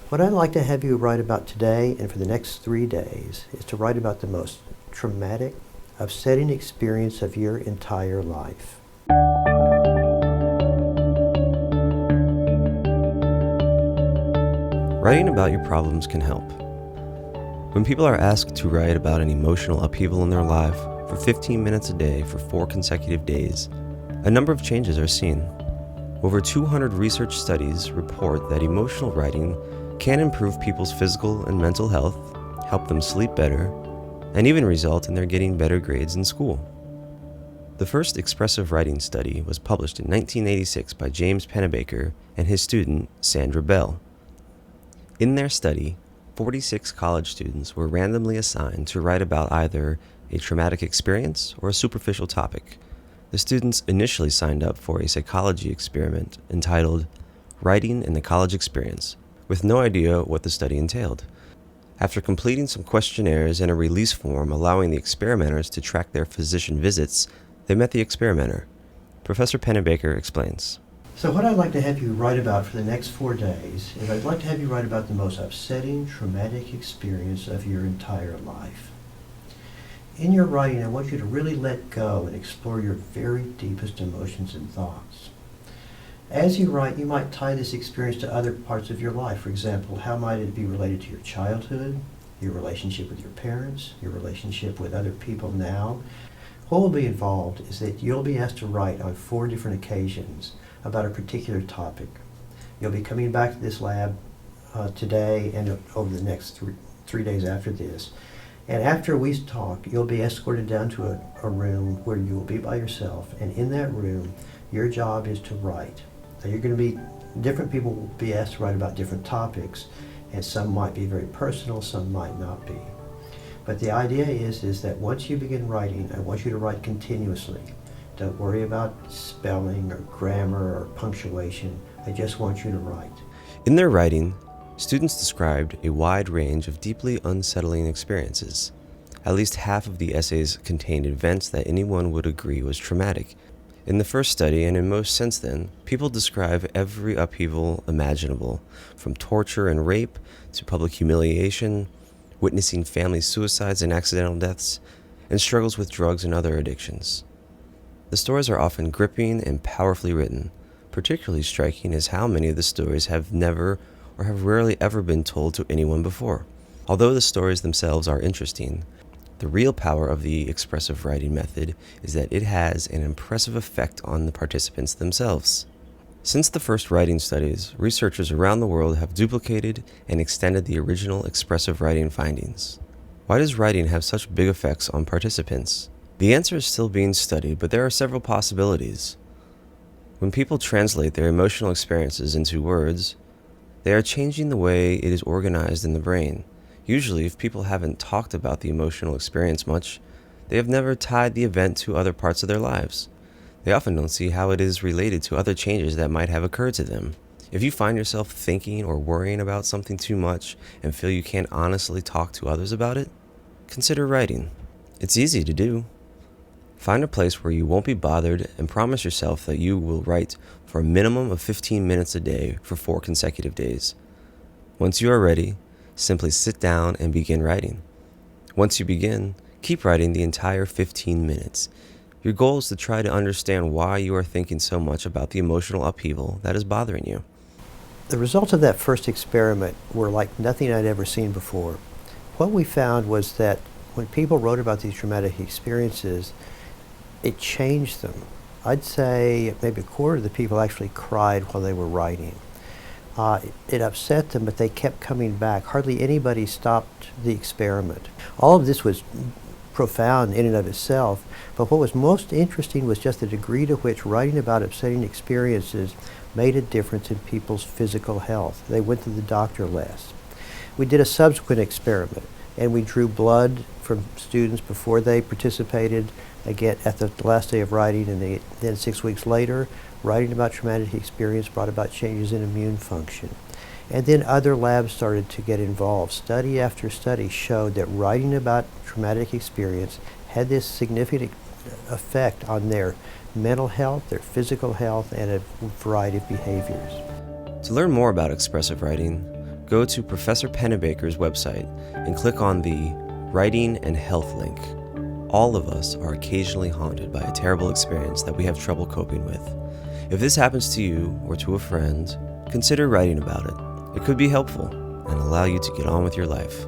What I'd like to have you write about today and for the next 3 days is to write about the most traumatic, upsetting experience of your entire life. Writing about your problems can help. When people are asked to write about an emotional upheaval in their life for 15 minutes a day for 4 consecutive days, a number of changes are seen. Over 200 research studies report that emotional writing can improve people's physical and mental health, help them sleep better, and even result in their getting better grades in school. The first expressive writing study was published in 1986 by James Pennebaker and his student, Sandra Beall. In their study, 46 college students were randomly assigned to write about either a traumatic experience or a superficial topic. The students initially signed up for a psychology experiment entitled Writing in the College Experience, with no idea what the study entailed. After completing some questionnaires and a release form allowing the experimenters to track their physician visits, they met the experimenter. Professor Pennebaker explains. So what I'd like to have you write about for the next 4 days is I'd like to have you write about the most upsetting, traumatic experience of your entire life. In your writing, I want you to really let go and explore your very deepest emotions and thoughts. As you write, you might tie this experience to other parts of your life. For example, how might it be related to your childhood, your relationship with your parents, your relationship with other people now? What will be involved is that you'll be asked to write on 4 different occasions about a particular topic. You'll be coming back to this lab today and over the next 3 days after this. And after we talk, you'll be escorted down to a room where you will be by yourself. And in that room, your job is to write. So different people will be asked to write about different topics, and some might be very personal, some might not be. But the idea is that once you begin writing, I want you to write continuously. Don't worry about spelling or grammar or punctuation. I just want you to write. In their writing, students described a wide range of deeply unsettling experiences. At least half of the essays contained events that anyone would agree was traumatic. In the first study, and in most since then, people describe every upheaval imaginable, from torture and rape to public humiliation, witnessing family suicides and accidental deaths, and struggles with drugs and other addictions. The stories are often gripping and powerfully written. Particularly striking is how many of the stories have never or have rarely ever been told to anyone before. Although the stories themselves are interesting, the real power of the expressive writing method is that it has an impressive effect on the participants themselves. Since the first writing studies, researchers around the world have duplicated and extended the original expressive writing findings. Why does writing have such big effects on participants? The answer is still being studied, but there are several possibilities. When people translate their emotional experiences into words, they are changing the way it is organized in the brain. Usually, if people haven't talked about the emotional experience much, they have never tied the event to other parts of their lives. They often don't see how it is related to other changes that might have occurred to them. If you find yourself thinking or worrying about something too much and feel you can't honestly talk to others about it, consider writing. It's easy to do. Find a place where you won't be bothered and promise yourself that you will write for a minimum of 15 minutes a day for 4 consecutive days. Once you are ready, simply sit down and begin writing. Once you begin, keep writing the entire 15 minutes. Your goal is to try to understand why you are thinking so much about the emotional upheaval that is bothering you. The results of that first experiment were like nothing I'd ever seen before. What we found was that when people wrote about these traumatic experiences, it changed them. I'd say maybe a quarter of the people actually cried while they were writing. It upset them, but they kept coming back. Hardly anybody stopped the experiment. All of this was profound in and of itself, but what was most interesting was just the degree to which writing about upsetting experiences made a difference in people's physical health. They went to the doctor less. We did a subsequent experiment, and we drew blood from students before they participated, again at the last day of writing, and then 6 weeks later, writing about traumatic experience brought about changes in immune function. And then other labs started to get involved. Study after study showed that writing about traumatic experience had this significant effect on their mental health, their physical health, and a variety of behaviors. To learn more about expressive writing, go to Professor Pennebaker's website and click on the Writing and Health link. All of us are occasionally haunted by a terrible experience that we have trouble coping with. If this happens to you or to a friend, consider writing about it. It could be helpful and allow you to get on with your life.